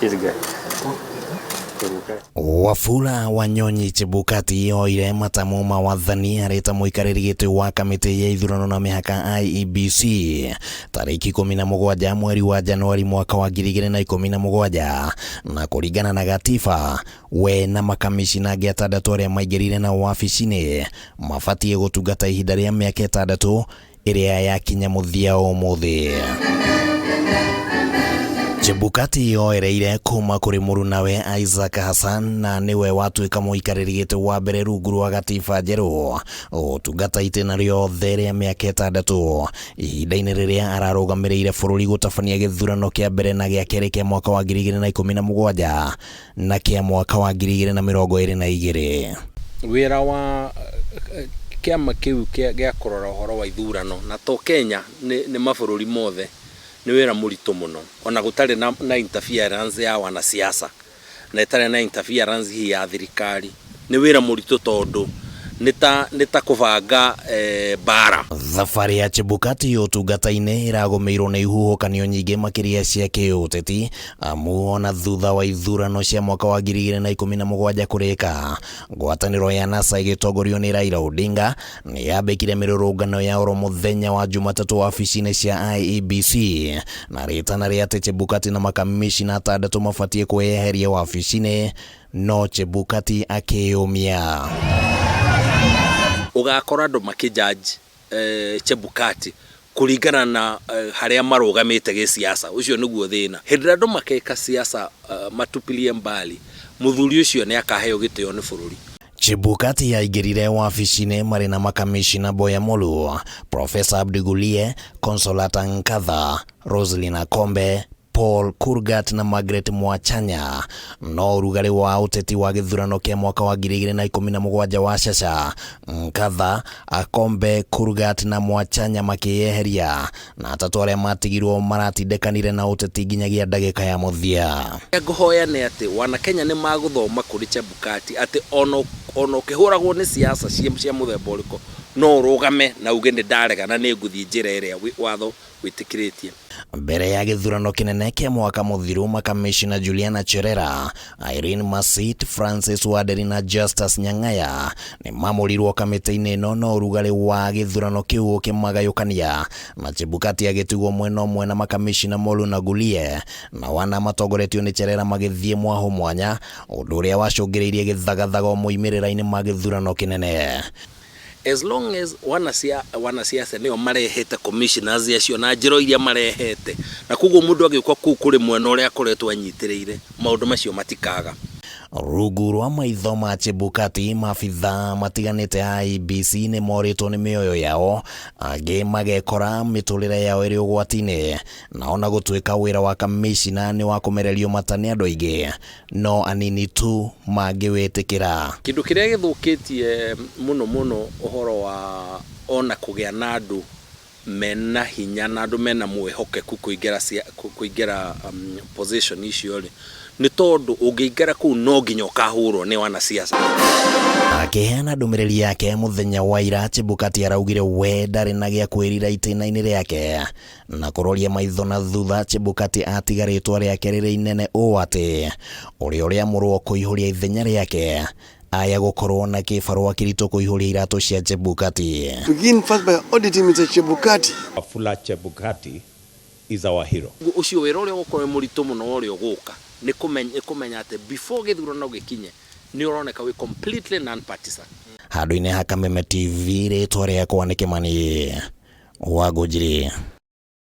He's good. Wafula Wanyonyi Chebukati oire matamu mawathani areta muikariri giti wa kamiti ya ithurano na mihaka IEBC tariki 17 mweri wa Januari mwaka wa 2017 na kuringana na gatiba we na makamishina angĩ 6 aria maingirire na wabici-ini mabatie gutungata ihinda ria miaka 6 iria yakinya muthia umuthi. Chebukati oereire kuma kuri murunawe Isaac Hassan na niwe watuika muikariri giti wa mbere rungu rwa gatiba njeru utungata itena riothe ria miaka 6 ihinda-ini riria ararugamiriire bururi gutabania githurano kia mbere na gia keri kia mwaka wa 2017 na kia mwaka wa 2022. Wira wa kiama kiu gia kurora uhoro wa ithurano na to Kenya ni mabururi mothe ni wira murito muno ona gutari na interference ya wanasiasa na itari na interference hii ya thirikari ni wira murito tondu nita kuvanga bara. Thabari ya Chebukati utungata-ini iragomeirwo na ihuhukanio nyingi makiria cia kiuteti amu ona thutha wa ithurano cia mwaka wa 2017 kurika ngwataniro ya NASA igitongorio ni Raila Odinga ni yambikire mirurungano ya oro muthenya wa Jumatatu wabici-ini cia IEBC na ritana ria Chebukati na makamishina 6 mabatie kweheria wabici-ini no Chebukati akiumia. Ugakora andu makijaji Chebukati kuringana na haria marugamite ge siasa ucio niguo thina hindira andu makeka siasa matupilie mbali muthuri ucio ni akaheo gitio ni bururi. Chebukati yaingirire wabici-ini mari na makamishina Boya Molu, Professor Abdigulie, Consolata Nkatha, Roselina Kombe, Paul Kurgat na Margaret Mwachanya no urugari wa uteti wa githurano kia mwaka wa 2017 wa Shasha Nkatha, Akombe, Kurgat na Mwachanya makieheria na atatu aria matigirwo maratindekanire na uteti nginyagia ndagika ya muthia. Nguhoya ni ati wana Kenya ni maguthoma kuri Chebukati ati ono kihuragwo ni siasa cia muthemba uriko no rugame na uge ni ndarega na ni nguthi njira iria watho witikiritie. Mbere ya githurano kinene kia mwaka muthiru makamishina Juliana Cherera, Irene Masit, Francis Waderi na Justus Nyang'aya ni mamurirwo kamiti-ini ino no urugari wa githurano kiu kimagayukania na Chebukati agitugwo mwena umwe na makamishina Molu na Gulie na wana matongoretio ni Cherera magithie mwaho mwanya undu uria wacungiriirie githagathago muimirira-ini ma githurano kinene. As long as wanasiasa nio marehete commissioners acio na njiro iria marehete na kuguo mundu agikwa kuri mwena uria akoretwo anyitiriire maundu macio matikaga. Rungu rwa maitho ma Chebukati mabitha matiganite IEBC ni moritwo ni mioyo yao angi magekora miturire yao iri ugwati-ini na ona gutuika wira wa kamishina ni wa kumererio matani andu aingi no anini tu mangiwitikira. Kindu kiria githukitie muno uhoro wa ona kugia na andu mena hinya na andu mena mwihokeku kuingira position icio ri ni tondu ungiingara ku no nginya ukahurwo ni wanasiasa. Akiheana ndumiriri yake muthenya wa ira Chebukati araugire we ndari na gia kwirira itena-ini riake na kuroria maitho na thutha Chebukati atigaritwo riake riri inene uu ati uria murwo kuihuria ithenya riake aya gukorwo na kibarua kirito kuihuria iratu cia Chebukati. Begin first by auditing Mr. Chebukati. Wafula Chebukati is our hero. Ucio wira uria gukorwo murito muno uria guka ni kumenya ati before githurano gikinye ni uroneka we completely non-partisan. Handu-ini ha Kameme TV ritwa riakwa ni Kimani Wangũnjiri.